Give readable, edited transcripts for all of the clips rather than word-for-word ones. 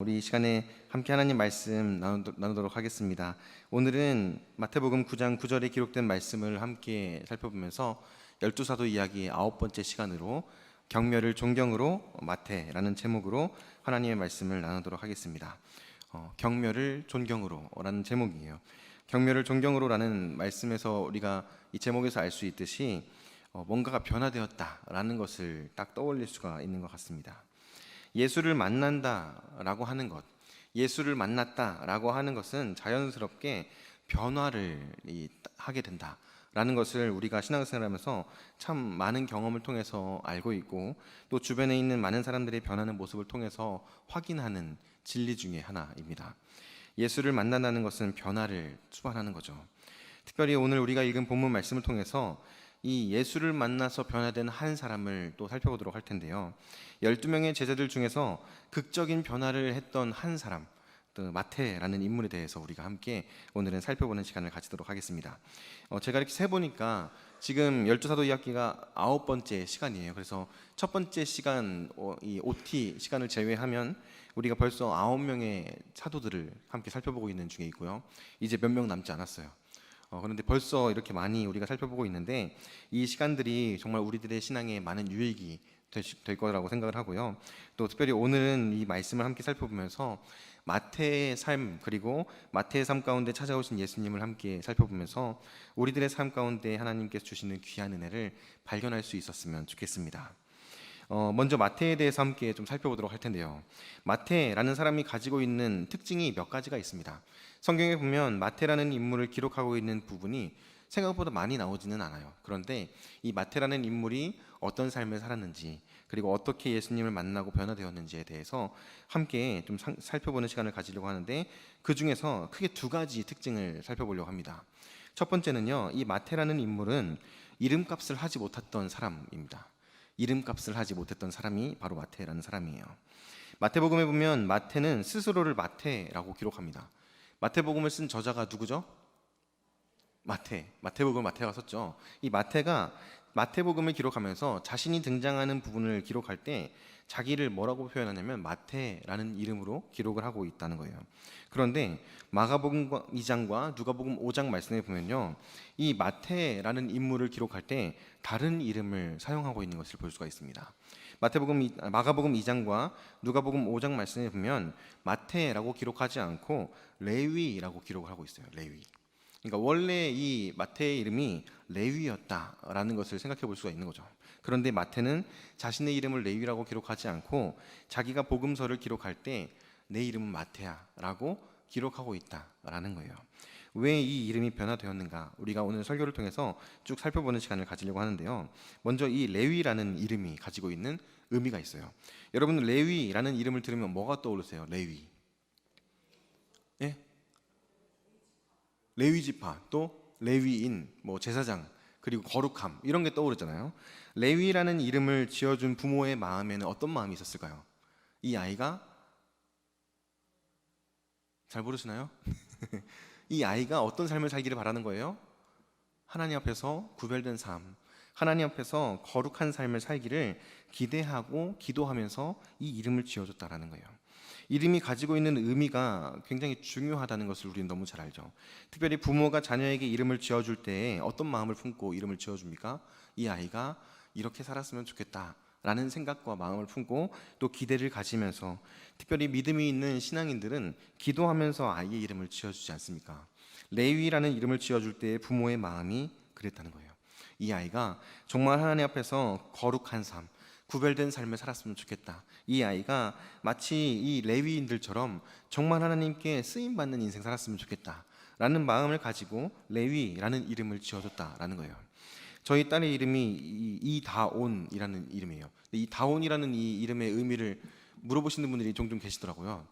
우리 이 시간에 함께 하나님 말씀 나누도록 하겠습니다. 오늘은 마태복음 9장 9절에 기록된 말씀을 함께 살펴보면서 열두 사도 이야기의 9번째 시간으로 경멸을 존경으로 마태라는 제목으로 하나님의 말씀을 나누도록 하겠습니다. 경멸을 존경으로라는 제목이에요. 경멸을 존경으로라는 말씀에서 우리가 이 제목에서 알 수 있듯이 뭔가가 변화되었다라는 것을 딱 떠올릴 수가 있는 것 같습니다. 예수를 만난다라고 하는 것, 예수를 만났다라고 하는 것은 자연스럽게 변화를 하게 된다라는 것을 우리가 신앙생활하면서 참 많은 경험을 통해서 알고 있고, 또 주변에 있는 많은 사람들의 변하는 모습을 통해서 확인하는 진리 중에 하나입니다. 예수를 만난다는 것은 변화를 수반하는 거죠. 특별히 오늘 우리가 읽은 본문 말씀을 통해서 이 예수를 만나서 변화된 한 사람을 또 살펴보도록 할 텐데요. 12명의 제자들 중에서 극적인 변화를 했던 한 사람, 또 마태라는 인물에 대해서 우리가 함께 오늘은 살펴보는 시간을 가지도록 하겠습니다. 제가 이렇게 세보니까 지금 열두사도 이야기가 9번째 시간이에요. 그래서 첫 번째 시간, 이 OT 시간을 제외하면 우리가 벌써 9명의 사도들을 함께 살펴보고 있는 중에 있고요. 이제 몇 명 남지 않았어요. 그런데 벌써 이렇게 많이 우리가 살펴보고 있는데, 이 시간들이 정말 우리들의 신앙에 많은 유익이 될 거라고 생각을 하고요. 또 특별히 오늘은 이 말씀을 함께 살펴보면서 마태의 삶, 그리고 마태의 삶 가운데 찾아오신 예수님을 함께 살펴보면서 우리들의 삶 가운데 하나님께서 주시는 귀한 은혜를 발견할 수 있었으면 좋겠습니다. 먼저 마태에 대해서 함께 좀 살펴보도록 할 텐데요. 마태라는 사람이 가지고 있는 특징이 몇 가지가 있습니다. 성경에 보면 마태라는 인물을 기록하고 있는 부분이 생각보다 많이 나오지는 않아요. 그런데 이 마태라는 인물이 어떤 삶을 살았는지, 그리고 어떻게 예수님을 만나고 변화되었는지에 대해서 함께 좀 살펴보는 시간을 가지려고 하는데, 그 중에서 크게 두 가지 특징을 살펴보려고 합니다. 첫 번째는요, 이 마태라는 인물은 이름값을 하지 못했던 사람입니다. 이름값을 하지 못했던 사람이 바로 마태라는 사람이에요. 마태복음에 보면 마태는 스스로를 마태라고 기록합니다. 마태복음을 쓴 저자가 누구죠? 마태복음을 마태가 썼죠. 이 마태가 마태복음을 기록하면서 자신이 등장하는 부분을 기록할 때 자기를 뭐라고 표현하냐면 마태라는 이름으로 기록을 하고 있다는 거예요. 그런데 마가복음 2장과 누가복음 5장 말씀에 보면요, 이 마태라는 인물을 기록할 때 다른 이름을 사용하고 있는 것을 볼 수가 있습니다. 마가복음 2장과 누가복음 5장 말씀에 보면 마태라고 기록하지 않고 레위라고 기록을 하고 있어요. 레위. 그러니까 원래 이 마태의 이름이 레위였다라는 것을 생각해 볼 수가 있는 거죠. 그런데 마태는 자신의 이름을 레위라고 기록하지 않고 자기가 복음서를 기록할 때 내 이름은 마태야라고 기록하고 있다라는 거예요. 왜 이 이름이 변화되었는가? 우리가 오늘 설교를 통해서 쭉 살펴보는 시간을 가지려고 하는데요. 먼저 이 레위라는 이름이 가지고 있는 의미가 있어요. 여러분, 레위라는 이름을 들으면 뭐가 떠오르세요? 레위. 예? 레위 지파, 또 레위인, 제사장, 그리고 거룩함, 이런 게 떠오르잖아요. 레위라는 이름을 지어준 부모의 마음에는 어떤 마음이 있었을까요? 이 아이가 잘 모르시나요? 이 아이가 어떤 삶을 살기를 바라는 거예요? 하나님 앞에서 구별된 삶, 하나님 앞에서 거룩한 삶을 살기를 기대하고 기도하면서 이 이름을 지어줬다라는 거예요. 이름이 가지고 있는 의미가 굉장히 중요하다는 것을 우리는 너무 잘 알죠. 특별히 부모가 자녀에게 이름을 지어줄 때 어떤 마음을 품고 이름을 지어줍니까? 이 아이가 이렇게 살았으면 좋겠다 라는 생각과 마음을 품고 또 기대를 가지면서, 특별히 믿음이 있는 신앙인들은 기도하면서 아이의 이름을 지어주지 않습니까? 레위라는 이름을 지어줄 때 부모의 마음이 그랬다는 거예요. 이 아이가 정말 하나님 앞에서 거룩한 삶, 구별된 삶을 살았으면 좋겠다. 이 아이가 마치 이 레위인들처럼 정말 하나님께 쓰임받는 인생 살았으면 좋겠다 라는 마음을 가지고 레위라는 이름을 지어줬다라는 거예요. 저희 딸의 이름이 이다온이라는 이름이에요. 이 다온이라는 이 이름의 의미를 물어보시는 분들이 종종 계시더라고요.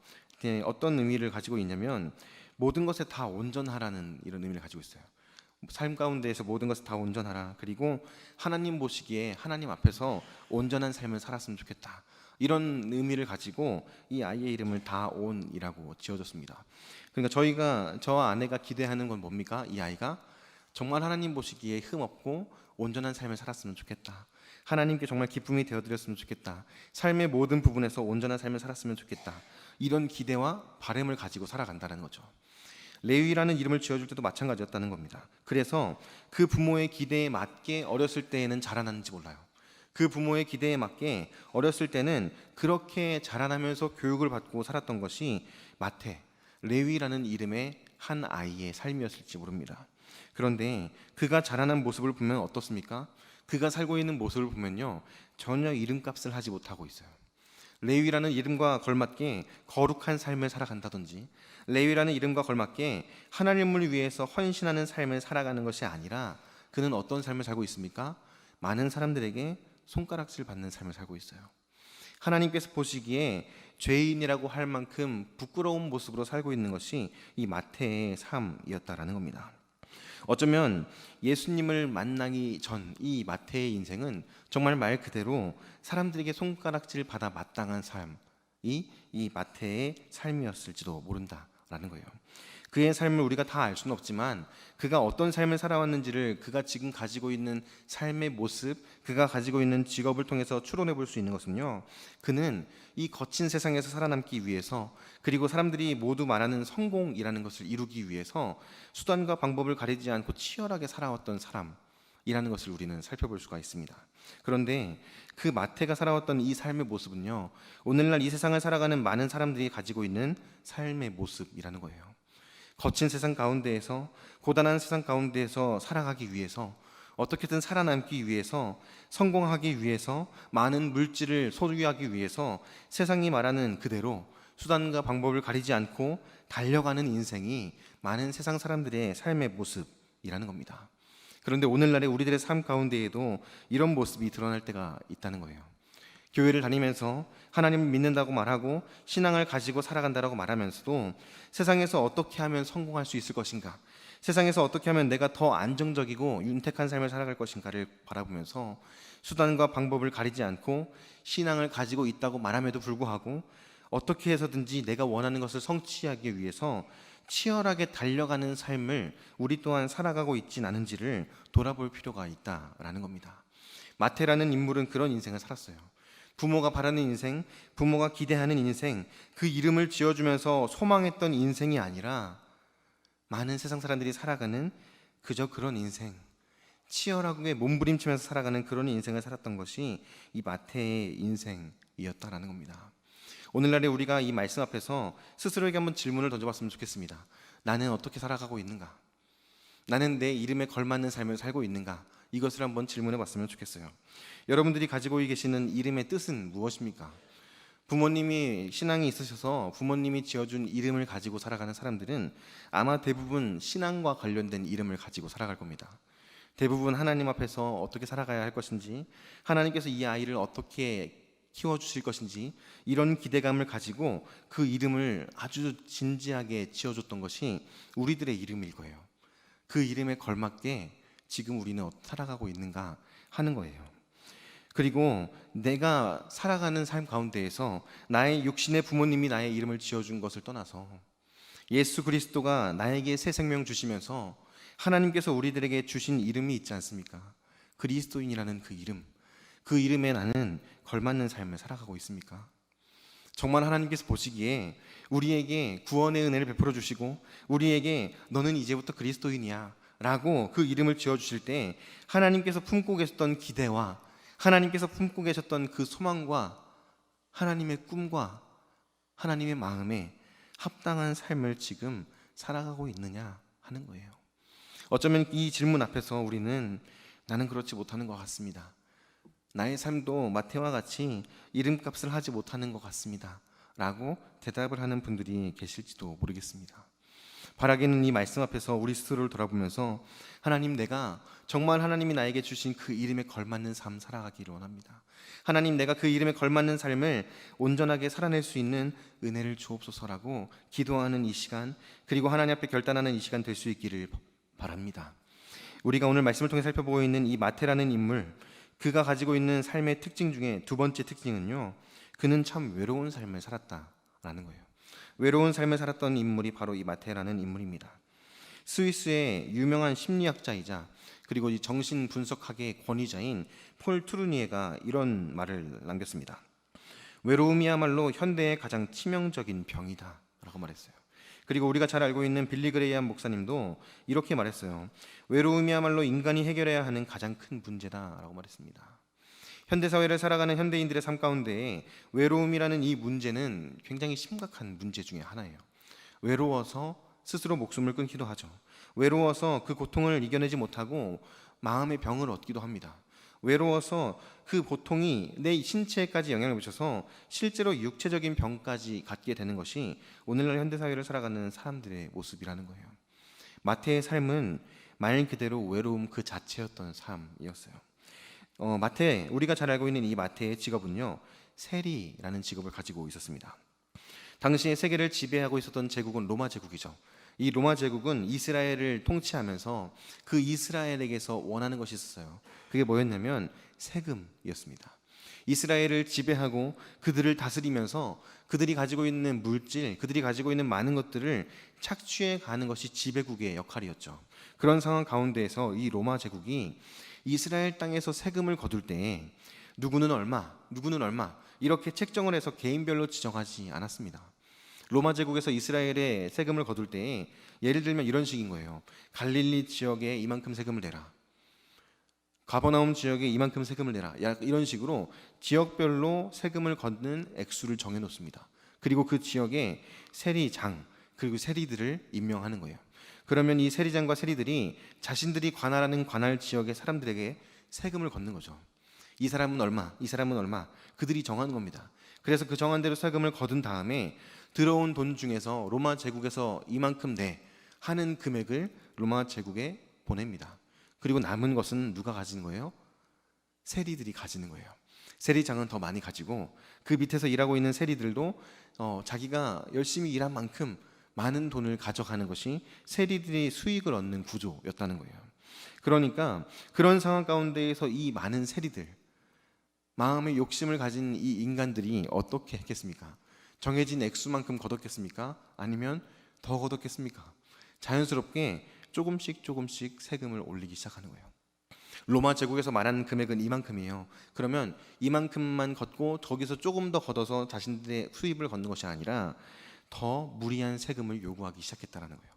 어떤 의미를 가지고 있냐면 모든 것에 다 온전하라는 이런 의미를 가지고 있어요. 삶 가운데에서 모든 것을 다 온전하라, 그리고 하나님 보시기에 하나님 앞에서 온전한 삶을 살았으면 좋겠다, 이런 의미를 가지고 이 아이의 이름을 다온이라고 지어줬습니다. 그러니까 저와 아내가 기대하는 건 뭡니까? 이 아이가 정말 하나님 보시기에 흠없고 온전한 삶을 살았으면 좋겠다, 하나님께 정말 기쁨이 되어드렸으면 좋겠다. 삶의 모든 부분에서 온전한 삶을 살았으면 좋겠다. 이런 기대와 바람을 가지고 살아간다는 거죠. 레위라는 이름을 지어줄 때도 마찬가지였다는 겁니다. 그래서 그 부모의 기대에 맞게 어렸을 때에는 자라났는지 몰라요. 그 부모의 기대에 맞게 어렸을 때는 그렇게 자라나면서 교육을 받고 살았던 것이 마태, 레위라는 이름의 한 아이의 삶이었을지 모릅니다. 그런데 그가 자라난 모습을 보면 어떻습니까? 그가 살고 있는 모습을 보면요, 전혀 이름값을 하지 못하고 있어요. 레위라는 이름과 걸맞게 거룩한 삶을 살아간다든지, 레위라는 이름과 걸맞게 하나님을 위해서 헌신하는 삶을 살아가는 것이 아니라 그는 어떤 삶을 살고 있습니까? 많은 사람들에게 손가락질 받는 삶을 살고 있어요. 하나님께서 보시기에 죄인이라고 할 만큼 부끄러운 모습으로 살고 있는 것이 이 마태의 삶이었다라는 겁니다. 어쩌면 예수님을 만나기 전 이 마태의 인생은 정말 말 그대로 사람들에게 손가락질 받아 마땅한 삶이 이 마태의 삶이었을지도 모른다라는 거예요. 그의 삶을 우리가 다 알 수는 없지만 그가 어떤 삶을 살아왔는지를 그가 지금 가지고 있는 삶의 모습, 그가 가지고 있는 직업을 통해서 추론해 볼 수 있는 것은요, 그는 이 거친 세상에서 살아남기 위해서, 그리고 사람들이 모두 말하는 성공이라는 것을 이루기 위해서 수단과 방법을 가리지 않고 치열하게 살아왔던 사람이라는 것을 우리는 살펴볼 수가 있습니다. 그런데 그 마태가 살아왔던 이 삶의 모습은요, 오늘날 이 세상을 살아가는 많은 사람들이 가지고 있는 삶의 모습이라는 거예요. 거친 세상 가운데에서, 고단한 세상 가운데에서 살아가기 위해서, 어떻게든 살아남기 위해서, 성공하기 위해서, 많은 물질을 소유하기 위해서 세상이 말하는 그대로 수단과 방법을 가리지 않고 달려가는 인생이 많은 세상 사람들의 삶의 모습이라는 겁니다. 그런데 오늘날의 우리들의 삶 가운데에도 이런 모습이 드러날 때가 있다는 거예요. 교회를 다니면서 하나님을 믿는다고 말하고 신앙을 가지고 살아간다고 말하면서도 세상에서 어떻게 하면 성공할 수 있을 것인가, 세상에서 어떻게 하면 내가 더 안정적이고 윤택한 삶을 살아갈 것인가를 바라보면서 수단과 방법을 가리지 않고 신앙을 가지고 있다고 말함에도 불구하고 어떻게 해서든지 내가 원하는 것을 성취하기 위해서 치열하게 달려가는 삶을 우리 또한 살아가고 있진 않은지를 돌아볼 필요가 있다라는 겁니다. 마태라는 인물은 그런 인생을 살았어요. 부모가 바라는 인생, 부모가 기대하는 인생, 그 이름을 지어주면서 소망했던 인생이 아니라 많은 세상 사람들이 살아가는 그저 그런 인생, 치열하게 몸부림치면서 살아가는 그런 인생을 살았던 것이 이 마태의 인생이었다라는 겁니다. 오늘날에 우리가 이 말씀 앞에서 스스로에게 한번 질문을 던져봤으면 좋겠습니다. 나는 어떻게 살아가고 있는가? 나는 내 이름에 걸맞는 삶을 살고 있는가? 이것을 한번 질문해 봤으면 좋겠어요. 여러분들이 가지고 계시는 이름의 뜻은 무엇입니까? 부모님이 신앙이 있으셔서 부모님이 지어준 이름을 가지고 살아가는 사람들은 아마 대부분 신앙과 관련된 이름을 가지고 살아갈 겁니다. 대부분 하나님 앞에서 어떻게 살아가야 할 것인지, 하나님께서 이 아이를 어떻게 키워주실 것인지, 이런 기대감을 가지고 그 이름을 아주 진지하게 지어줬던 것이 우리들의 이름일 거예요. 그 이름에 걸맞게 지금 우리는 어떻게 살아가고 있는가 하는 거예요. 그리고 내가 살아가는 삶 가운데에서 나의 육신의 부모님이 나의 이름을 지어준 것을 떠나서 예수 그리스도가 나에게 새 생명 주시면서 하나님께서 우리들에게 주신 이름이 있지 않습니까? 그리스도인이라는 그 이름에 나는 걸맞는 삶을 살아가고 있습니까? 정말 하나님께서 보시기에 우리에게 구원의 은혜를 베풀어 주시고 우리에게 너는 이제부터 그리스도인이야 라고 그 이름을 지어주실 때 하나님께서 품고 계셨던 기대와 하나님께서 품고 계셨던 그 소망과 하나님의 꿈과 하나님의 마음에 합당한 삶을 지금 살아가고 있느냐 하는 거예요. 어쩌면 이 질문 앞에서 우리는 나는 그렇지 못하는 것 같습니다, 나의 삶도 마태와 같이 이름값을 하지 못하는 것 같습니다 라고 대답을 하는 분들이 계실지도 모르겠습니다. 바라기는 이 말씀 앞에서 우리 스스로를 돌아보면서 하나님, 내가 정말 하나님이 나에게 주신 그 이름에 걸맞는 삶 살아가기를 원합니다. 하나님, 내가 그 이름에 걸맞는 삶을 온전하게 살아낼 수 있는 은혜를 주옵소서라고 기도하는 이 시간, 그리고 하나님 앞에 결단하는 이 시간 될 수 있기를 바랍니다. 우리가 오늘 말씀을 통해 살펴보고 있는 이 마태라는 인물, 그가 가지고 있는 삶의 특징 중에 두 번째 특징은요, 그는 참 외로운 삶을 살았다라는 거예요. 외로운 삶을 살았던 인물이 바로 이 마태라는 인물입니다. 스위스의 유명한 심리학자이자 그리고 이 정신 분석학의 권위자인 폴 투르니에가 이런 말을 남겼습니다. 외로움이야말로 현대의 가장 치명적인 병이다 라고 말했어요. 그리고 우리가 잘 알고 있는 빌리 그레이엄 목사님도 이렇게 말했어요. 외로움이야말로 인간이 해결해야 하는 가장 큰 문제다 라고 말했습니다. 현대사회를 살아가는 현대인들의 삶 가운데 외로움이라는 이 문제는 굉장히 심각한 문제 중에 하나예요. 외로워서 스스로 목숨을 끊기도 하죠. 외로워서 그 고통을 이겨내지 못하고 마음의 병을 얻기도 합니다. 외로워서 그 고통이 내 신체에까지 영향을 미쳐서 실제로 육체적인 병까지 갖게 되는 것이 오늘날 현대사회를 살아가는 사람들의 모습이라는 거예요. 마태의 삶은 말 그대로 외로움 그 자체였던 삶이었어요. 우리가 잘 알고 있는 이 마태의 직업은요, 세리라는 직업을 가지고 있었습니다. 당시에 세계를 지배하고 있었던 제국은 로마 제국이죠. 이 로마 제국은 이스라엘을 통치하면서 그 이스라엘에게서 원하는 것이 있었어요. 그게 뭐였냐면 세금이었습니다. 이스라엘을 지배하고 그들을 다스리면서 그들이 가지고 있는 물질, 그들이 가지고 있는 많은 것들을 착취해 가는 것이 지배국의 역할이었죠. 그런 상황 가운데에서 이 로마 제국이 이스라엘 땅에서 세금을 거둘 때 누구는 얼마 이렇게 책정을 해서 개인별로 지정하지 않았습니다. 로마 제국에서 이스라엘에 세금을 거둘 때 예를 들면 이런 식인 거예요. 갈릴리 지역에 이만큼 세금을 내라. 가버나움 지역에 이만큼 세금을 내라. 이런 식으로 지역별로 세금을 걷는 액수를 정해놓습니다. 그리고 그 지역에 세리장 그리고 세리들을 임명하는 거예요. 그러면 이 세리장과 세리들이 자신들이 관할하는 관할 지역의 사람들에게 세금을 걷는 거죠. 이 사람은 얼마, 이 사람은 얼마, 그들이 정하는 겁니다. 그래서 그 정한 대로 세금을 거둔 다음에 들어온 돈 중에서 로마 제국에서 이만큼 내 하는 금액을 로마 제국에 보냅니다. 그리고 남은 것은 누가 가지는 거예요? 세리들이 가지는 거예요. 세리장은 더 많이 가지고 그 밑에서 일하고 있는 세리들도 자기가 열심히 일한 만큼 많은 돈을 가져가는 것이 세리들이 수익을 얻는 구조였다는 거예요. 그러니까 그런 상황 가운데에서 이 많은 세리들, 마음의 욕심을 가진 이 인간들이 어떻게 했겠습니까? 정해진 액수만큼 걷었겠습니까? 아니면 더 걷었겠습니까? 자연스럽게 조금씩 세금을 올리기 시작하는 거예요. 로마 제국에서 말하는 금액은 이만큼이에요. 그러면 이만큼만 걷고 거기서 조금 더 걷어서 자신들의 수입을 걷는 것이 아니라 더 무리한 세금을 요구하기 시작했다는 거예요.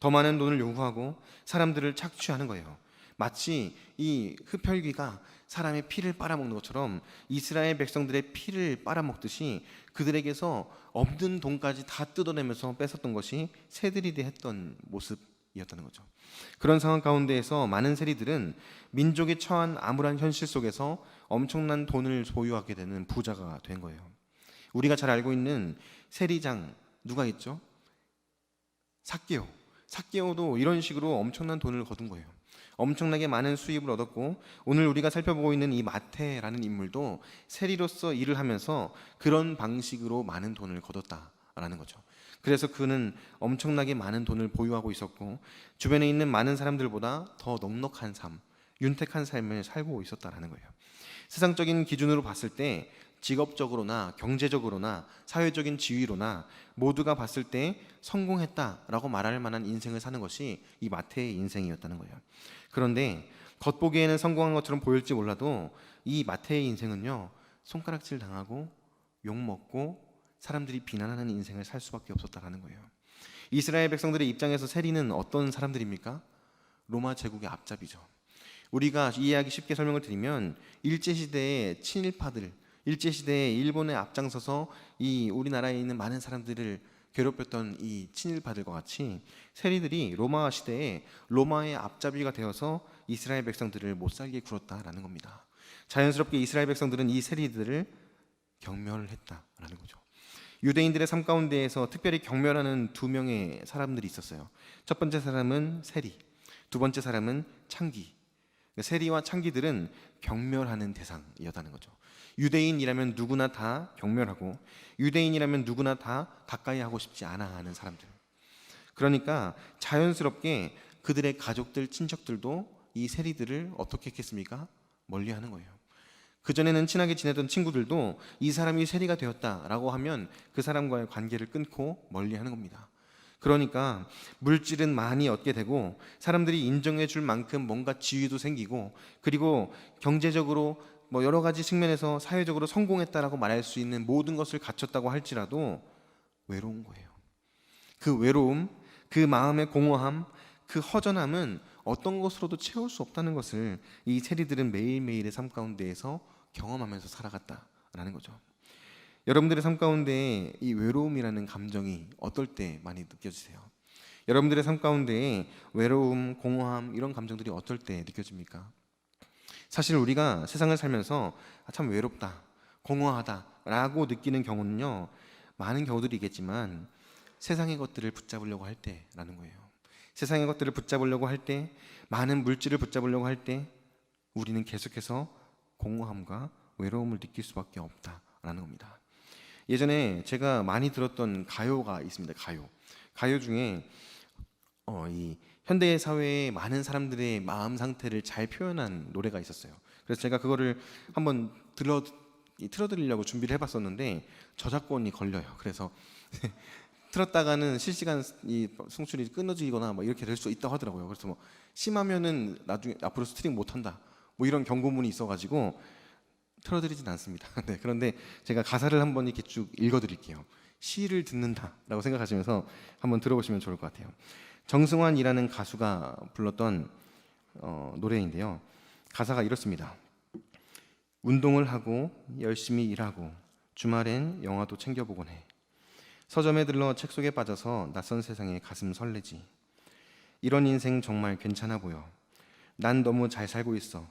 더 많은 돈을 요구하고 사람들을 착취하는 거예요. 마치 이 흡혈귀가 사람의 피를 빨아먹는 것처럼 이스라엘 백성들의 피를 빨아먹듯이 그들에게서 없는 돈까지 다 뜯어내면서 뺏었던 것이 새들이 했던 모습이었다는 거죠. 그런 상황 가운데에서 많은 세리들은 민족이 처한 암울한 현실 속에서 엄청난 돈을 보유하게 되는 부자가 된 거예요. 우리가 잘 알고 있는 세리장 누가 있죠? 삭개오도 이런 식으로 엄청난 돈을 거둔 거예요. 엄청나게 많은 수입을 얻었고 오늘 우리가 살펴보고 있는 이 마태라는 인물도 세리로서 일을 하면서 그런 방식으로 많은 돈을 거뒀다라는 거죠. 그래서 그는 엄청나게 많은 돈을 보유하고 있었고 주변에 있는 많은 사람들보다 더 넉넉한 삶, 윤택한 삶을 살고 있었다라는 거예요. 세상적인 기준으로 봤을 때 직업적으로나 경제적으로나 사회적인 지위로나 모두가 봤을 때 성공했다라고 말할 만한 인생을 사는 것이 이 마태의 인생이었다는 거예요. 그런데 겉보기에는 성공한 것처럼 보일지 몰라도 이 마태의 인생은요, 손가락질 당하고 욕먹고 사람들이 비난하는 인생을 살 수밖에 없었다는 거예요. 이스라엘 백성들의 입장에서 세리는 어떤 사람들입니까? 로마 제국의 앞잡이죠. 우리가 이해하기 쉽게 설명을 드리면 일제시대의 친일파들, 일제시대에 일본에 앞장서서 이 우리나라에 있는 많은 사람들을 괴롭혔던 이 친일파들과 같이 세리들이 로마 시대에 로마의 앞잡이가 되어서 이스라엘 백성들을 못살게 굴었다라는 겁니다. 자연스럽게 이스라엘 백성들은 이 세리들을 경멸을 했다라는 거죠. 유대인들의 삶 가운데에서 특별히 경멸하는 두 명의 사람들이 있었어요. 첫 번째 사람은 세리, 두 번째 사람은 창기. 세리와 창기들은 경멸하는 대상이었다는 거죠. 유대인이라면 누구나 다 경멸하고 유대인이라면 누구나 다 가까이 하고 싶지 않아 하는 사람들. 그러니까 자연스럽게 그들의 가족들, 친척들도 이 세리들을 어떻게 했겠습니까? 멀리하는 거예요. 그전에는 친하게 지내던 친구들도 이 사람이 세리가 되었다라고 하면 그 사람과의 관계를 끊고 멀리하는 겁니다. 그러니까 물질은 많이 얻게 되고 사람들이 인정해 줄 만큼 뭔가 지위도 생기고, 그리고 경제적으로 뭐 여러 가지 측면에서 사회적으로 성공했다라고 말할 수 있는 모든 것을 갖췄다고 할지라도 외로운 거예요. 그 외로움, 그 마음의 공허함, 그 허전함은 어떤 것으로도 채울 수 없다는 것을 이 세리들은 매일매일의 삶 가운데에서 경험하면서 살아갔다라는 거죠. 여러분들의 삶 가운데 이 외로움이라는 감정이 어떨 때 많이 느껴지세요? 여러분들의 삶 가운데 외로움, 공허함 이런 감정들이 어떨 때 느껴집니까? 사실 우리가 세상을 살면서 참 외롭다, 공허하다라고 느끼는 경우는요, 많은 경우들이 있겠지만 세상의 것들을 붙잡으려고 할 때라는 거예요. 세상의 것들을 붙잡으려고 할 때, 많은 물질을 붙잡으려고 할 때 우리는 계속해서 공허함과 외로움을 느낄 수밖에 없다라는 겁니다. 예전에 제가 많이 들었던 가요가 있습니다. 가요 중에 이 현대 사회의 많은 사람들의 마음 상태를 잘 표현한 노래가 있었어요. 그래서 제가 그거를 한번 틀어드리려고 준비를 해봤었는데 저작권이 걸려요. 그래서 틀었다가는 실시간 이 송출이 끊어지거나 뭐 이렇게 될 수 있다고 하더라고요. 그래서 뭐 심하면은 나중에 앞으로 스트리밍 못한다, 뭐 이런 경고문이 있어가지고 틀어드리진 않습니다. 네, 그런데 제가 가사를 한번 이렇게 쭉 읽어드릴게요. 시를 듣는다라고 생각하시면서 한번 들어보시면 좋을 것 같아요. 정승환이라는 가수가 불렀던 노래인데요. 가사가 이렇습니다. 운동을 하고 열심히 일하고 주말엔 영화도 챙겨보곤 해. 서점에 들러 책 속에 빠져서 낯선 세상에 가슴 설레지. 이런 인생 정말 괜찮아 보여. 난 너무 잘 살고 있어.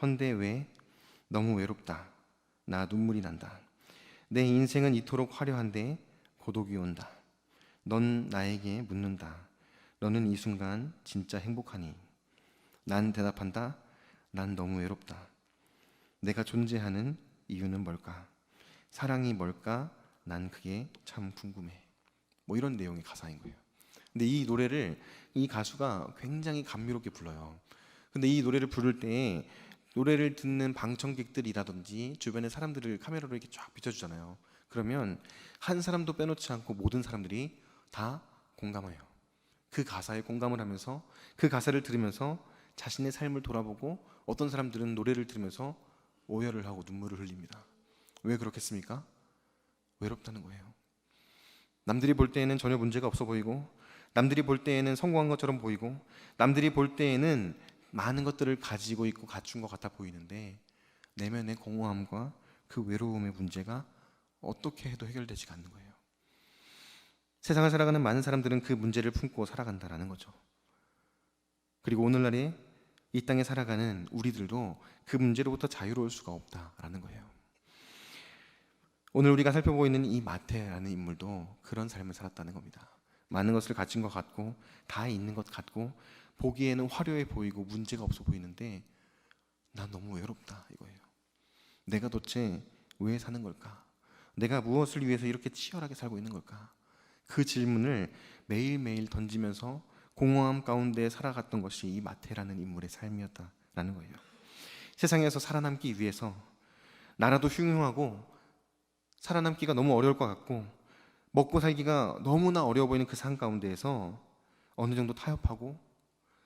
헌데 왜 너무 외롭다. 나 눈물이 난다. 내 인생은 이토록 화려한데 고독이 온다. 넌 나에게 묻는다. 너는 이 순간 진짜 행복하니? 난 대답한다. 난 너무 외롭다. 내가 존재하는 이유는 뭘까? 사랑이 뭘까? 난 그게 참 궁금해. 뭐 이런 내용의 가사인 거예요. 근데 이 노래를 이 가수가 굉장히 감미롭게 불러요. 근데 이 노래를 부를 때 노래를 듣는 방청객들이라든지 주변의 사람들을 카메라로 이렇게 쫙 비춰주잖아요. 그러면 한 사람도 빼놓지 않고 모든 사람들이 다 공감해요. 그 가사에 공감을 하면서 그 가사를 들으면서 자신의 삶을 돌아보고, 어떤 사람들은 노래를 들으면서 오열을 하고 눈물을 흘립니다. 왜 그렇겠습니까? 외롭다는 거예요. 남들이 볼 때에는 전혀 문제가 없어 보이고, 남들이 볼 때에는 성공한 것처럼 보이고, 남들이 볼 때에는 많은 것들을 가지고 있고 갖춘 것 같아 보이는데, 내면의 공허함과 그 외로움의 문제가 어떻게 해도 해결되지가 않는 거예요. 세상을 살아가는 많은 사람들은 그 문제를 품고 살아간다라는 거죠. 그리고 오늘날에 이 땅에 살아가는 우리들도 그 문제로부터 자유로울 수가 없다라는 거예요. 오늘 우리가 살펴보고 있는 이 마태라는 인물도 그런 삶을 살았다는 겁니다. 많은 것을 가진 것 같고 다 있는 것 같고 보기에는 화려해 보이고 문제가 없어 보이는데, 난 너무 외롭다 이거예요. 내가 도대체 왜 사는 걸까? 내가 무엇을 위해서 이렇게 치열하게 살고 있는 걸까? 그 질문을 매일매일 던지면서 공허함 가운데 살아갔던 것이 이 마태라는 인물의 삶이었다라는 거예요. 세상에서 살아남기 위해서 나라도 흉흉하고 살아남기가 너무 어려울 것 같고 먹고 살기가 너무나 어려워 보이는 그 삶 가운데에서 어느 정도 타협하고,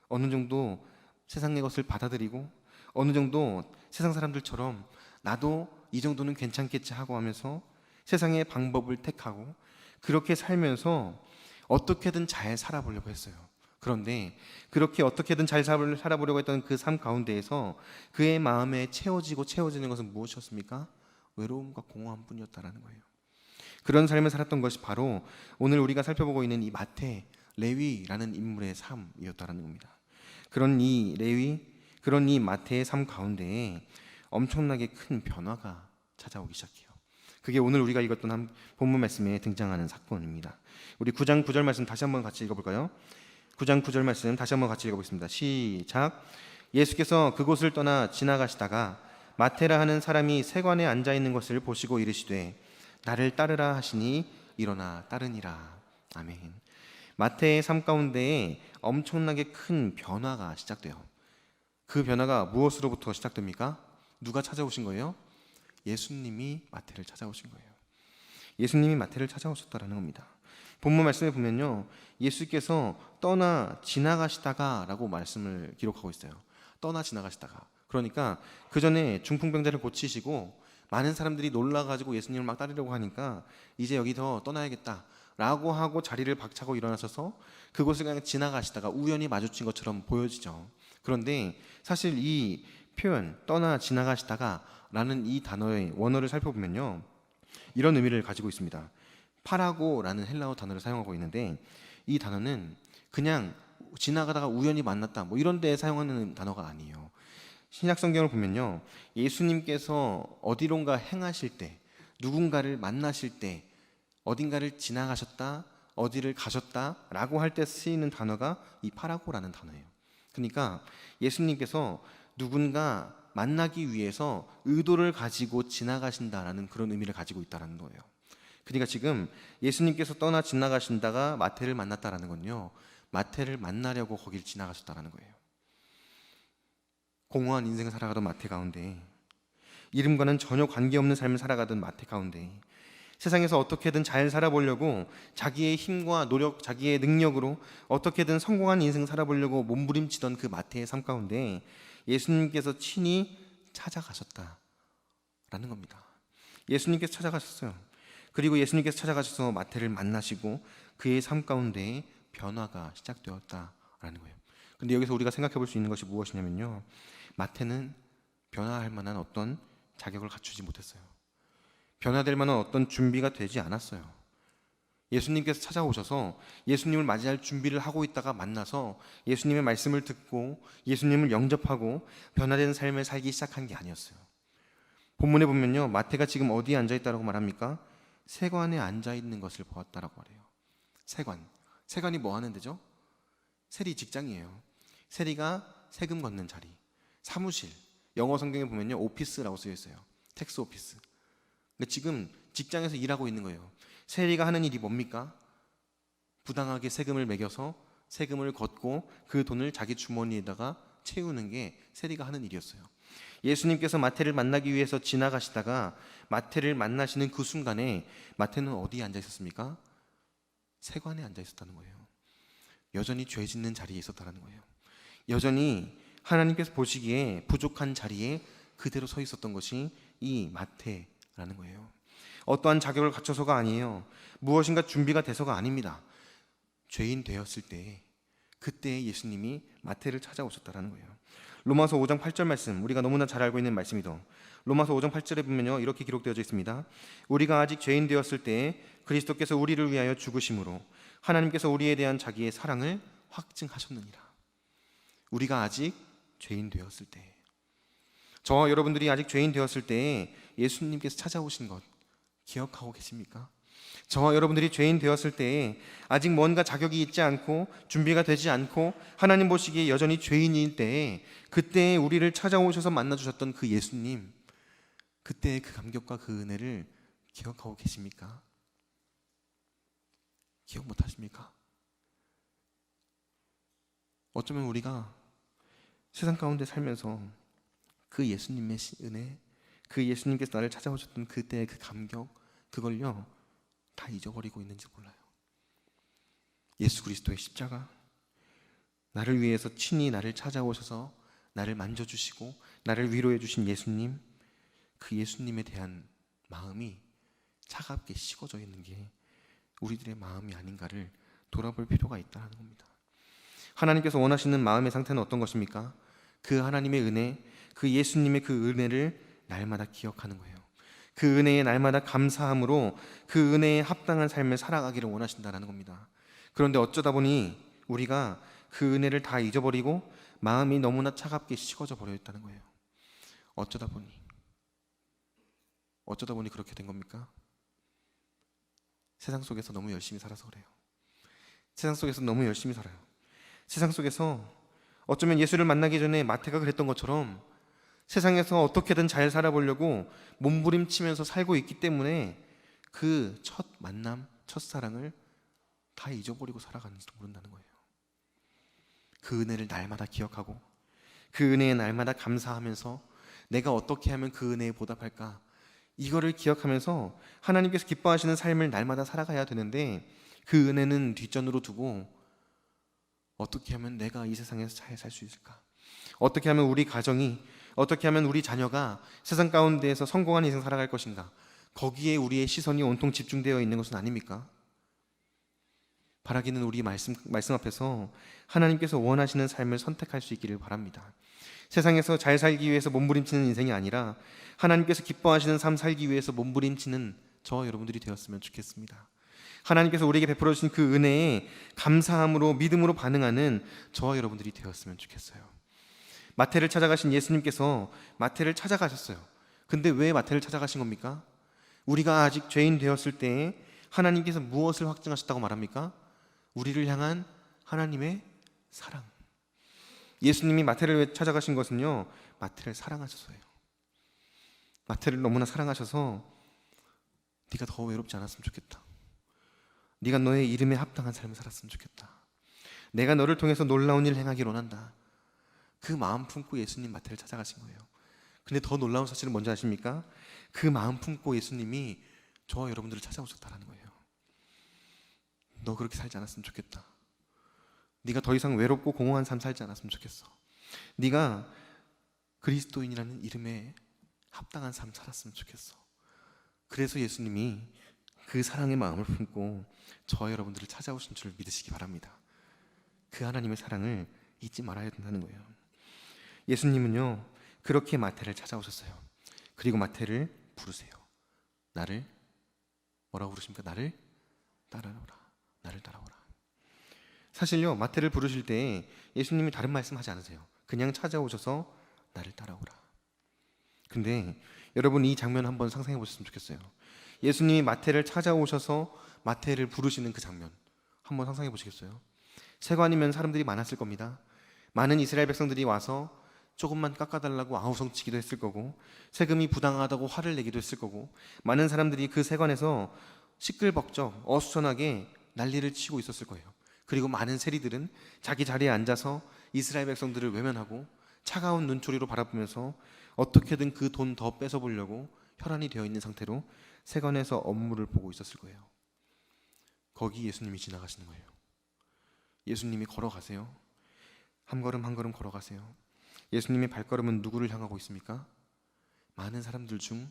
어느 정도 세상의 것을 받아들이고, 어느 정도 세상 사람들처럼 나도 이 정도는 괜찮겠지 하고 하면서 세상의 방법을 택하고 그렇게 살면서 어떻게든 잘 살아보려고 했어요. 그런데 그렇게 어떻게든 잘 살아보려고 했던 그 삶 가운데에서 그의 마음에 채워지는 것은 무엇이었습니까? 외로움과 공허함 뿐이었다라는 거예요. 그런 삶을 살았던 것이 바로 오늘 우리가 살펴보고 있는 이 마태, 레위라는 인물의 삶이었다라는 겁니다. 그런 이 마태의 삶 가운데에 엄청나게 큰 변화가 찾아오기 시작해요. 그게 오늘 우리가 읽었던 본문 말씀에 등장하는 사건입니다. 우리 9장 9절 말씀 다시 한번 같이 읽어볼까요? 9장 9절 말씀 다시 한번 같이 읽어보겠습니다. 시작. 예수께서 그곳을 떠나 지나가시다가 마테라 하는 사람이 세관에 앉아 있는 것을 보시고 이르시되 나를 따르라 하시니 일어나 따르니라. 아멘. 마태의 삶 가운데에 엄청나게 큰 변화가 시작돼요. 그 변화가 무엇으로부터 시작됩니까? 누가 찾아오신 거예요? 예수님이 마태를 찾아오신 거예요. 예수님이 마태를 찾아오셨다라는 겁니다. 본문 말씀에 보면요, 예수께서 떠나 지나가시다가 라고 말씀을 기록하고 있어요. 떠나 지나가시다가. 그러니까 그 전에 중풍병자를 고치시고 많은 사람들이 놀라가지고 예수님을 막 따르려고 하니까 이제 여기서 떠나야겠다 라고 하고 자리를 박차고 일어나셔서 그곳을 그냥 지나가시다가 우연히 마주친 것처럼 보여지죠. 그런데 사실 이 표현 떠나 지나가시다가 라는 이 단어의 원어를 살펴보면요, 이런 의미를 가지고 있습니다. 파라고라는 헬라어 단어를 사용하고 있는데, 이 단어는 그냥 지나가다가 우연히 만났다 뭐 이런 데에 사용하는 단어가 아니에요. 신약 성경을 보면요, 예수님께서 어디론가 행하실 때, 누군가를 만나실 때, 어딘가를 지나가셨다, 어디를 가셨다라고 할 때 쓰이는 단어가 이 파라고라는 단어예요. 그러니까 예수님께서 누군가 만나기 위해서 의도를 가지고 지나가신다라는 그런 의미를 가지고 있다는 거예요. 그러니까 지금 예수님께서 떠나 지나가신다가 마태를 만났다라는 건요, 마태를 만나려고 거길 지나가셨다라는 거예요. 공허한 인생을 살아가던 마태 가운데, 이름과는 전혀 관계없는 삶을 살아가던 마태 가운데, 세상에서 어떻게든 잘 살아보려고 자기의 힘과 노력, 자기의 능력으로 어떻게든 성공한 인생 살아보려고 몸부림치던 그 마태의 삶 가운데 예수님께서 친히 찾아가셨다라는 겁니다. 예수님께서 찾아가셨어요. 그리고 예수님께서 찾아가셔서 마태를 만나시고 그의 삶 가운데 변화가 시작되었다라는 거예요. 근데 여기서 우리가 생각해 볼 수 있는 것이 무엇이냐면요, 마태는 변화할 만한 어떤 자격을 갖추지 못했어요. 변화될 만한 어떤 준비가 되지 않았어요. 예수님께서 찾아오셔서 예수님을 맞이할 준비를 하고 있다가 만나서 예수님의 말씀을 듣고 예수님을 영접하고 변화된 삶을 살기 시작한 게 아니었어요. 본문에 보면요, 마태가 지금 어디에 앉아있다고 말합니까? 세관에 앉아있는 것을 보았다라고 말해요. 세관이 뭐 하는 데죠? 세리 직장이에요. 세리가 세금 걷는 자리, 사무실, 영어 성경에 보면요, 오피스라고 쓰여 있어요. 텍스 오피스. 그러니까 지금 직장에서 일하고 있는 거예요. 세리가 하는 일이 뭡니까? 부당하게 세금을 매겨서 세금을 걷고 그 돈을 자기 주머니에다가 채우는 게 세리가 하는 일이었어요. 예수님께서 마태를 만나기 위해서 지나가시다가 마태를 만나시는 그 순간에 마태는 어디에 앉아 있었습니까? 세관에 앉아 있었다는 거예요. 여전히 죄 짓는 자리에 있었다는 거예요. 여전히 하나님께서 보시기에 부족한 자리에 그대로 서 있었던 것이 이 마태라는 거예요. 어떠한 자격을 갖춰서가 아니에요. 무엇인가 준비가 돼서가 아닙니다. 죄인 되었을 때, 그때 예수님이 마태를 찾아오셨다는 거예요. 로마서 5장 8절 말씀, 우리가 너무나 잘 알고 있는 말씀이죠. 로마서 5장 8절에 보면요, 이렇게 기록되어져 있습니다. 우리가 아직 죄인 되었을 때 그리스도께서 우리를 위하여 죽으심으로 하나님께서 우리에 대한 자기의 사랑을 확증하셨느니라. 우리가 아직 죄인 되었을 때, 저와 여러분들이 아직 죄인 되었을 때 예수님께서 찾아오신 것 기억하고 계십니까? 저와 여러분들이 죄인 되었을 때 아직 뭔가 자격이 있지 않고 준비가 되지 않고 하나님 보시기에 여전히 죄인일 때, 그때 우리를 찾아오셔서 만나주셨던 그 예수님, 그때의 그 감격과 그 은혜를 기억하고 계십니까? 기억 못하십니까? 어쩌면 우리가 세상 가운데 살면서 그 예수님의 은혜, 그 예수님께서 나를 찾아오셨던 그때의 그 감격, 그걸요 다 잊어버리고 있는지 몰라요. 예수 그리스도의 십자가, 나를 위해서 친히 나를 찾아오셔서 나를 만져주시고 나를 위로해 주신 예수님, 그 예수님에 대한 마음이 차갑게 식어져 있는 게 우리들의 마음이 아닌가를 돌아볼 필요가 있다는 겁니다. 하나님께서 원하시는 마음의 상태는 어떤 것입니까? 그 하나님의 은혜, 그 예수님의 그 은혜를 날마다 기억하는 거예요. 그 은혜에 날마다 감사함으로 그 은혜에 합당한 삶을 살아가기를 원하신다는 겁니다. 그런데 어쩌다 보니 우리가 그 은혜를 다 잊어버리고 마음이 너무나 차갑게 식어져 버려 있다는 거예요. 어쩌다 보니 그렇게 된 겁니까? 세상 속에서 너무 열심히 살아서 그래요. 세상 속에서 너무 열심히 살아요. 세상 속에서 어쩌면 예수를 만나기 전에 마태가 그랬던 것처럼 세상에서 어떻게든 잘 살아보려고 몸부림치면서 살고 있기 때문에 그 첫 만남, 첫사랑을 다 잊어버리고 살아가는지도 모른다는 거예요. 그 은혜를 날마다 기억하고 그 은혜에 날마다 감사하면서 내가 어떻게 하면 그 은혜에 보답할까, 이거를 기억하면서 하나님께서 기뻐하시는 삶을 날마다 살아가야 되는데, 그 은혜는 뒷전으로 두고 어떻게 하면 내가 이 세상에서 잘 살 수 있을까? 어떻게 하면 우리 가정이, 어떻게 하면 우리 자녀가 세상 가운데에서 성공한 인생 살아갈 것인가? 거기에 우리의 시선이 온통 집중되어 있는 것은 아닙니까? 바라기는 우리 말씀 앞에서 하나님께서 원하시는 삶을 선택할 수 있기를 바랍니다. 세상에서 잘 살기 위해서 몸부림치는 인생이 아니라 하나님께서 기뻐하시는 삶 살기 위해서 몸부림치는 저와 여러분들이 되었으면 좋겠습니다. 하나님께서 우리에게 베풀어 주신 그 은혜에 감사함으로 믿음으로 반응하는 저와 여러분들이 되었으면 좋겠어요. 마태를 찾아가신 예수님께서 마태를 찾아가셨어요. 근데 왜 마태를 찾아가신 겁니까? 우리가 아직 죄인 되었을 때에 하나님께서 무엇을 확증하셨다고 말합니까? 우리를 향한 하나님의 사랑. 예수님이 마태를 왜 찾아가신 것은요, 마태를 사랑하셔서예요. 마태를 너무나 사랑하셔서 네가 더 외롭지 않았으면 좋겠다. 네가 너의 이름에 합당한 삶을 살았으면 좋겠다. 내가 너를 통해서 놀라운 일을 행하기를 원한다. 그 마음 품고 예수님 마태를 찾아가신 거예요. 근데 더 놀라운 사실은 뭔지 아십니까? 그 마음 품고 예수님이 저와 여러분들을 찾아오셨다는 거예요. 너 그렇게 살지 않았으면 좋겠다. 네가 더 이상 외롭고 공허한 삶 살지 않았으면 좋겠어. 네가 그리스도인이라는 이름에 합당한 삶 살았으면 좋겠어. 그래서 예수님이 그 사랑의 마음을 품고 저와 여러분들을 찾아오신 줄 믿으시기 바랍니다. 그 하나님의 사랑을 잊지 말아야 된다는 거예요. 예수님은요, 그렇게 마태를 찾아오셨어요. 그리고 마태를 부르세요. 나를 뭐라고 부르십니까? 나를 따라오라. 나를 따라오라. 사실요, 마태를 부르실 때 예수님이 다른 말씀하지 않으세요. 그냥 찾아오셔서 나를 따라오라. 근데 여러분, 이 장면 한번 상상해 보셨으면 좋겠어요. 예수님이 마태를 찾아오셔서 마태를 부르시는 그 장면 한번 상상해 보시겠어요? 세관이면 사람들이 많았을 겁니다. 많은 이스라엘 백성들이 와서 조금만 깎아달라고 아우성치기도 했을 거고, 세금이 부당하다고 화를 내기도 했을 거고, 많은 사람들이 그 세관에서 시끌벅적 어수선하게 난리를 치고 있었을 거예요. 그리고 많은 세리들은 자기 자리에 앉아서 이스라엘 백성들을 외면하고 차가운 눈초리로 바라보면서 어떻게든 그 돈 더 뺏어보려고 혈안이 되어 있는 상태로 세관에서 업무를 보고 있었을 거예요. 거기 예수님이 지나가시는 거예요. 예수님이 걸어가세요. 한 걸음 한 걸음 걸어가세요. 예수님의 발걸음은 누구를 향하고 있습니까? 많은 사람들 중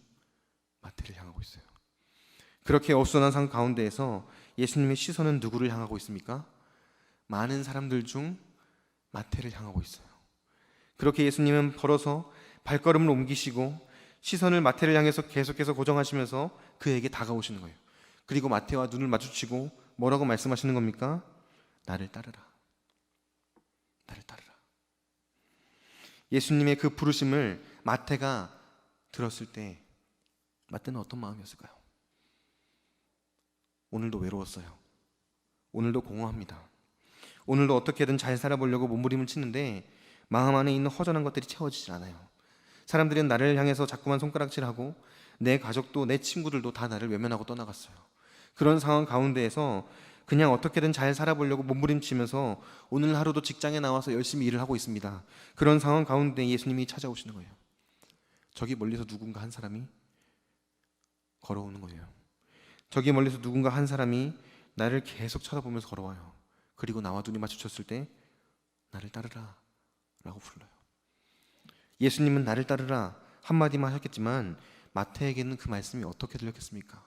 마태를 향하고 있어요. 그렇게 어수선한 상 가운데에서 예수님의 시선은 누구를 향하고 있습니까? 많은 사람들 중 마태를 향하고 있어요. 그렇게 예수님은 걸어서 발걸음을 옮기시고 시선을 마태를 향해서 계속해서 고정하시면서 그에게 다가오시는 거예요. 그리고 마태와 눈을 마주치고 뭐라고 말씀하시는 겁니까? 나를 따르라. 나를 따르라. 예수님의 그 부르심을 마태가 들었을 때 마태는 어떤 마음이었을까요? 오늘도 외로웠어요. 오늘도 공허합니다. 오늘도 어떻게든 잘 살아보려고 몸부림을 치는데 마음 안에 있는 허전한 것들이 채워지지 않아요. 사람들은 나를 향해서 자꾸만 손가락질하고 내 가족도 내 친구들도 다 나를 외면하고 떠나갔어요. 그런 상황 가운데에서 그냥 어떻게든 잘 살아보려고 몸부림치면서 오늘 하루도 직장에 나와서 열심히 일을 하고 있습니다. 그런 상황 가운데 예수님이 찾아오시는 거예요. 저기 멀리서 누군가 한 사람이 걸어오는 거예요. 저기 멀리서 누군가 한 사람이 나를 계속 쳐다보면서 걸어와요. 그리고 나와 눈이 마주쳤을 때 나를 따르라 라고 불러요. 예수님은 나를 따르라 한마디만 하셨겠지만 마태에게는 그 말씀이 어떻게 들렸겠습니까?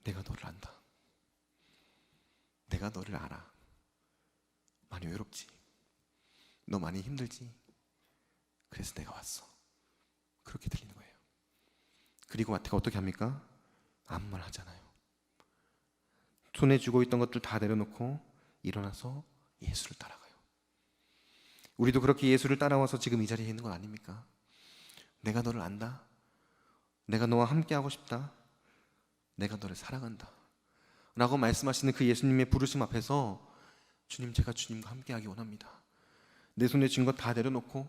내가 너를 안다. 내가 너를 알아. 많이 외롭지. 너 많이 힘들지. 그래서 내가 왔어. 그렇게 들리는 거예요. 그리고 마태가 어떻게 합니까? 아무 말 하잖아요. 손에 쥐고 있던 것들 다 내려놓고 일어나서 예수를 따라가요. 우리도 그렇게 예수를 따라와서 지금 이 자리에 있는 건 아닙니까? 내가 너를 안다. 내가 너와 함께하고 싶다. 내가 너를 사랑한다 라고 말씀하시는 그 예수님의 부르심 앞에서 주님, 제가 주님과 함께하기 원합니다. 내 손에 쥔 것 다 내려놓고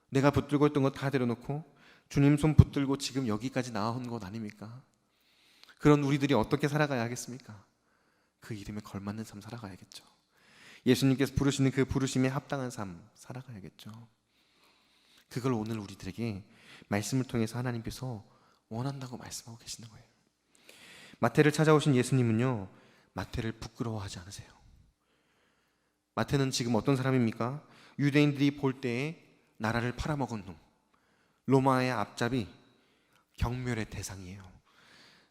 내가 붙들고 있던 것 다 내려놓고 주님 손 붙들고 지금 여기까지 나아온 것 아닙니까? 그런 우리들이 어떻게 살아가야 하겠습니까? 그 이름에 걸맞는 삶 살아가야겠죠. 예수님께서 부르시는 그 부르심에 합당한 삶 살아가야겠죠. 그걸 오늘 우리들에게 말씀을 통해서 하나님께서 원한다고 말씀하고 계시는 거예요. 마태를 찾아오신 예수님은요, 마태를 부끄러워하지 않으세요. 마태는 지금 어떤 사람입니까? 유대인들이 볼 때에 나라를 팔아먹은 놈, 로마의 앞잡이, 경멸의 대상이에요.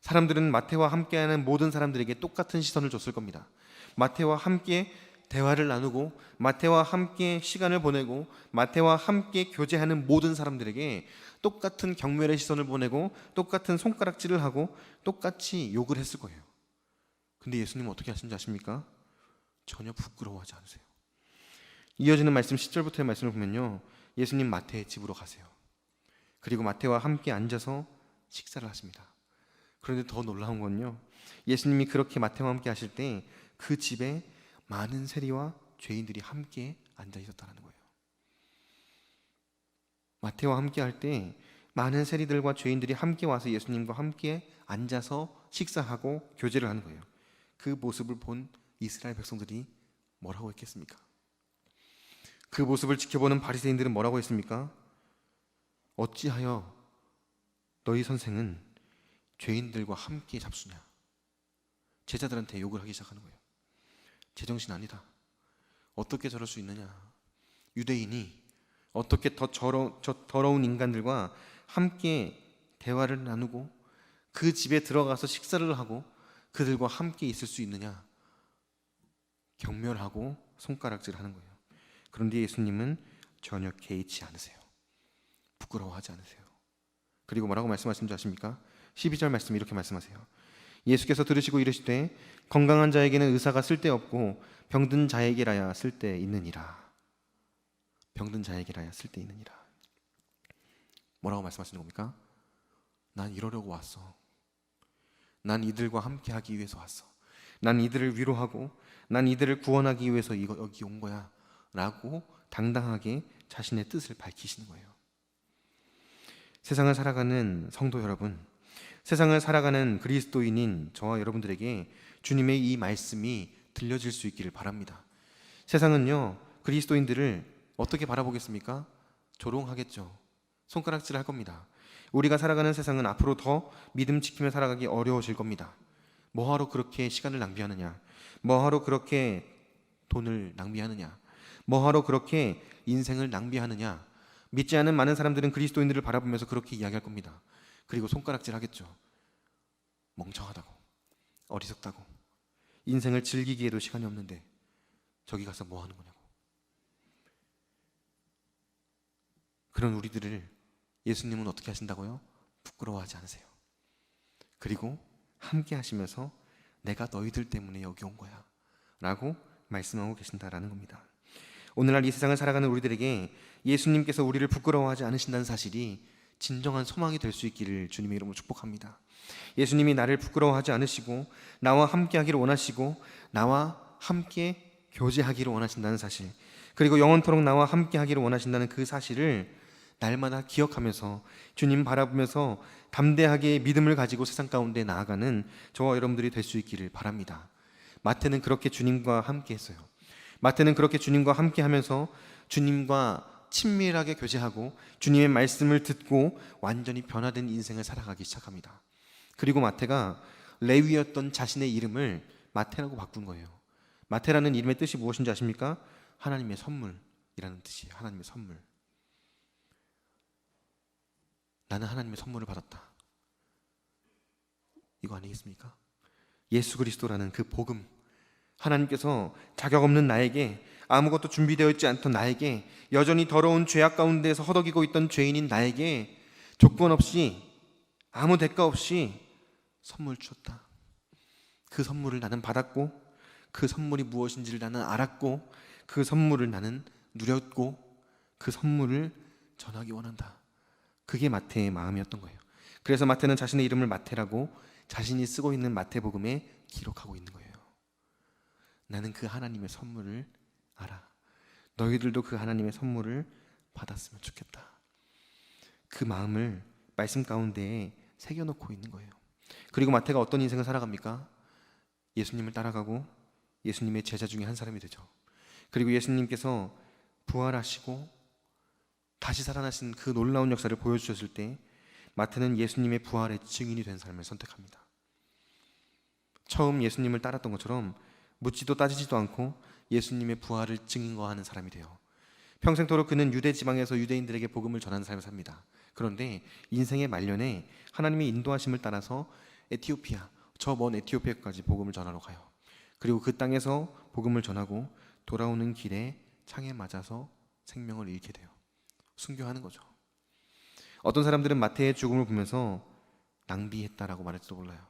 사람들은 마태와 함께하는 모든 사람들에게 똑같은 시선을 줬을 겁니다. 마태와 함께 대화를 나누고 마태와 함께 시간을 보내고 마태와 함께 교제하는 모든 사람들에게 똑같은 경멸의 시선을 보내고 똑같은 손가락질을 하고 똑같이 욕을 했을 거예요. 근데 예수님은 어떻게 하시는지 아십니까? 전혀 부끄러워하지 않으세요. 이어지는 말씀 10절부터의 말씀을 보면요, 예수님 마태의 집으로 가세요. 그리고 마태와 함께 앉아서 식사를 하십니다. 그런데 더 놀라운 건요, 예수님이 그렇게 마태와 함께 하실 때 그 집에 많은 세리와 죄인들이 함께 앉아 있었다는 거예요. 마태와 함께 할 때 많은 세리들과 죄인들이 함께 와서 예수님과 함께 앉아서 식사하고 교제를 하는 거예요. 그 모습을 본 이스라엘 백성들이 뭐라고 했겠습니까? 그 모습을 지켜보는 바리새인들은 뭐라고 했습니까? 어찌하여 너희 선생은 죄인들과 함께 잡수냐? 제자들한테 욕을 하기 시작하는 거예요. 제정신 아니다. 어떻게 저럴 수 있느냐? 유대인이 어떻게 저 더러운 인간들과 함께 대화를 나누고 그 집에 들어가서 식사를 하고 그들과 함께 있을 수 있느냐? 경멸하고 손가락질하는 거예요. 그런데 예수님은 전혀 개의치 않으세요. 부끄러워하지 않으세요. 그리고 뭐라고 말씀하시는지 아십니까? 12절 말씀 이렇게 말씀하세요. 예수께서 들으시고 이르시되 건강한 자에게는 의사가 쓸데없고 병든 자에게라야 쓸데있느니라. 병든 자에게라야 쓸데있느니라. 뭐라고 말씀하시는 겁니까? 난 이러려고 왔어. 난 이들과 함께 하기 위해서 왔어. 난 이들을 위로하고 난 이들을 구원하기 위해서 여기 온 거야 라고 당당하게 자신의 뜻을 밝히시는 거예요. 세상을 살아가는 성도 여러분, 세상을 살아가는 그리스도인인 저와 여러분들에게 주님의 이 말씀이 들려질 수 있기를 바랍니다. 세상은요, 그리스도인들을 어떻게 바라보겠습니까? 조롱하겠죠. 손가락질 할 겁니다. 우리가 살아가는 세상은 앞으로 더 믿음 지키며 살아가기 어려워질 겁니다. 뭐하러 그렇게 시간을 낭비하느냐? 뭐하러 그렇게 돈을 낭비하느냐? 뭐하러 그렇게 인생을 낭비하느냐? 믿지 않은 많은 사람들은 그리스도인들을 바라보면서 그렇게 이야기할 겁니다. 그리고 손가락질 하겠죠. 멍청하다고, 어리석다고, 인생을 즐기기에도 시간이 없는데 저기 가서 뭐 하는 거냐고. 그런 우리들을 예수님은 어떻게 하신다고요? 부끄러워하지 않으세요. 그리고 함께 하시면서 내가 너희들 때문에 여기 온 거야 라고 말씀하고 계신다라는 겁니다. 오늘날 이 세상을 살아가는 우리들에게 예수님께서 우리를 부끄러워하지 않으신다는 사실이 진정한 소망이 될 수 있기를 주님의 이름으로 축복합니다. 예수님이 나를 부끄러워하지 않으시고 나와 함께 하기를 원하시고 나와 함께 교제하기를 원하신다는 사실, 그리고 영원토록 나와 함께 하기를 원하신다는 그 사실을 날마다 기억하면서 주님 바라보면서 담대하게 믿음을 가지고 세상 가운데 나아가는 저와 여러분들이 될 수 있기를 바랍니다. 마태는 그렇게 주님과 함께 했어요. 마태는 그렇게 주님과 함께 하면서 주님과 친밀하게 교제하고 주님의 말씀을 듣고 완전히 변화된 인생을 살아가기 시작합니다. 그리고 마태가 레위였던 자신의 이름을 마태라고 바꾼 거예요. 마태라는 이름의 뜻이 무엇인지 아십니까? 하나님의 선물이라는 뜻이에요. 하나님의 선물. 나는 하나님의 선물을 받았다. 이거 아니겠습니까? 예수 그리스도라는 그 복음, 하나님께서 자격 없는 나에게, 아무것도 준비되어 있지 않던 나에게, 여전히 더러운 죄악 가운데에서 허덕이고 있던 죄인인 나에게 조건 없이 아무 대가 없이 선물 주셨다. 그 선물을 나는 받았고 그 선물이 무엇인지를 나는 알았고 그 선물을 나는 누렸고 그 선물을 전하기 원한다. 그게 마태의 마음이었던 거예요. 그래서 마태는 자신의 이름을 마태라고 자신이 쓰고 있는 마태복음에 기록하고 있는 거예요. 나는 그 하나님의 선물을 알아. 너희들도 그 하나님의 선물을 받았으면 좋겠다. 그 마음을 말씀 가운데에 새겨놓고 있는 거예요. 그리고 마태가 어떤 인생을 살아갑니까? 예수님을 따라가고 예수님의 제자 중에 한 사람이 되죠. 그리고 예수님께서 부활하시고 다시 살아나신 그 놀라운 역사를 보여주셨을 때 마태는 예수님의 부활의 증인이 된 삶을 선택합니다. 처음 예수님을 따랐던 것처럼 묻지도 따지지도 않고 예수님의 부활을 증거하는 사람이 돼요. 평생토록 그는 유대 지방에서 유대인들에게 복음을 전하는 삶을 삽니다. 그런데 인생의 말년에 하나님의 인도하심을 따라서 에티오피아, 저 먼 에티오피아까지 복음을 전하러 가요. 그리고 그 땅에서 복음을 전하고 돌아오는 길에 창에 맞아서 생명을 잃게 돼요. 순교하는 거죠. 어떤 사람들은 마태의 죽음을 보면서 낭비했다라고 말할지도 몰라요.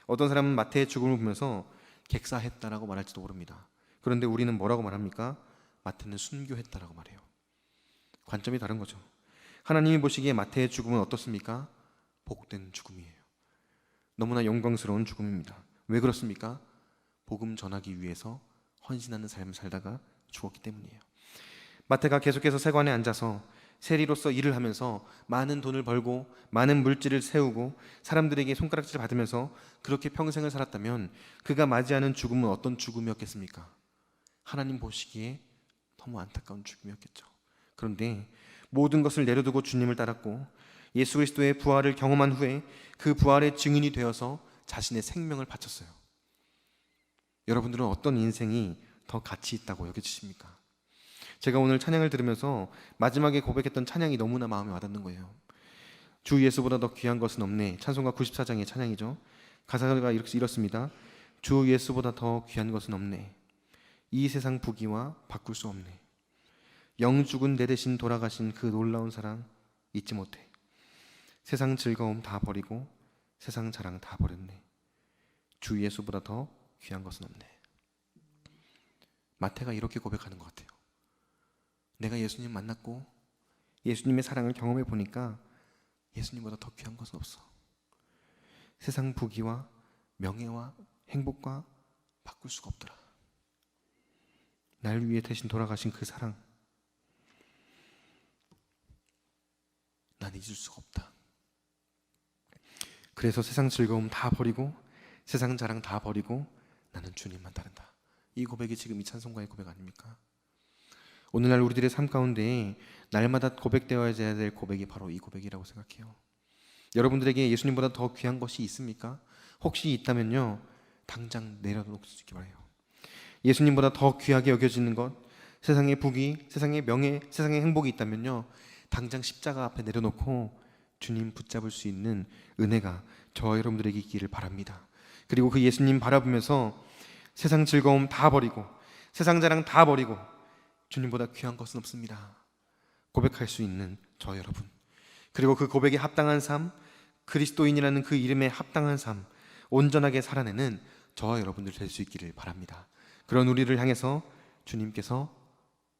어떤 사람은 마태의 죽음을 보면서 객사했다라고 말할지도 모릅니다. 그런데 우리는 뭐라고 말합니까? 마태는 순교했다라고 말해요. 관점이 다른 거죠. 하나님이 보시기에 마태의 죽음은 어떻습니까? 복된 죽음이에요. 너무나 영광스러운 죽음입니다. 왜 그렇습니까? 복음 전하기 위해서 헌신하는 삶을 살다가 죽었기 때문이에요. 마태가 계속해서 세관에 앉아서 세리로서 일을 하면서 많은 돈을 벌고 많은 물질을 세우고 사람들에게 손가락질을 받으면서 그렇게 평생을 살았다면 그가 맞이하는 죽음은 어떤 죽음이었겠습니까? 하나님 보시기에 너무 안타까운 죽음이었겠죠. 그런데 모든 것을 내려두고 주님을 따랐고 예수 그리스도의 부활을 경험한 후에 그 부활의 증인이 되어서 자신의 생명을 바쳤어요. 여러분들은 어떤 인생이 더 가치 있다고 여겨지십니까? 제가 오늘 찬양을 들으면서 마지막에 고백했던 찬양이 너무나 마음에 와닿는 거예요. 주 예수보다 더 귀한 것은 없네. 찬송가 94장의 찬양이죠. 가사가 이렇습니다. 주 예수보다 더 귀한 것은 없네. 이 세상 부귀와 바꿀 수 없네. 영 죽은 내 대신 돌아가신 그 놀라운 사랑 잊지 못해. 세상 즐거움 다 버리고 세상 자랑 다 버렸네. 주 예수보다 더 귀한 것은 없네. 마태가 이렇게 고백하는 것 같아요. 내가 예수님 만났고 예수님의 사랑을 경험해 보니까 예수님보다 더 귀한 것은 없어. 세상 부귀와 명예와 행복과 바꿀 수가 없더라. 날 위해 대신 돌아가신 그 사랑, 난 잊을 수가 없다. 그래서 세상 즐거움 다 버리고 세상 자랑 다 버리고 나는 주님만 따른다. 이 고백이 지금 이 찬송가의 고백 아닙니까? 오늘날 우리들의 삶 가운데 날마다 고백되어야 될 고백이 바로 이 고백이라고 생각해요. 여러분들에게 예수님보다 더 귀한 것이 있습니까? 혹시 있다면요, 당장 내려놓기 바라요. 예수님보다 더 귀하게 여겨지는 것, 세상의 부귀, 세상의 명예, 세상의 행복이 있다면요, 당장 십자가 앞에 내려놓고 주님 붙잡을 수 있는 은혜가 저와 여러분들에게 있기를 바랍니다. 그리고 그 예수님 바라보면서 세상 즐거움 다 버리고 세상 자랑 다 버리고 주님보다 귀한 것은 없습니다 고백할 수 있는 저 여러분, 그리고 그 고백에 합당한 삶, 그리스도인이라는 그 이름에 합당한 삶, 온전하게 살아내는 저와 여러분들 될 수 있기를 바랍니다. 그런 우리를 향해서 주님께서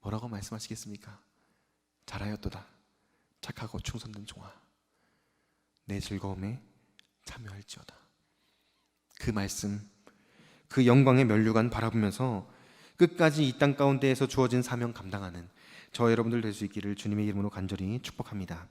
뭐라고 말씀하시겠습니까? 잘하였도다 착하고 충성된 종아, 내 즐거움에 참여할지어다. 그 말씀, 그 영광의 면류관 바라보면서 끝까지 이 땅 가운데에서 주어진 사명 감당하는 저 여러분들 될 수 있기를 주님의 이름으로 간절히 축복합니다.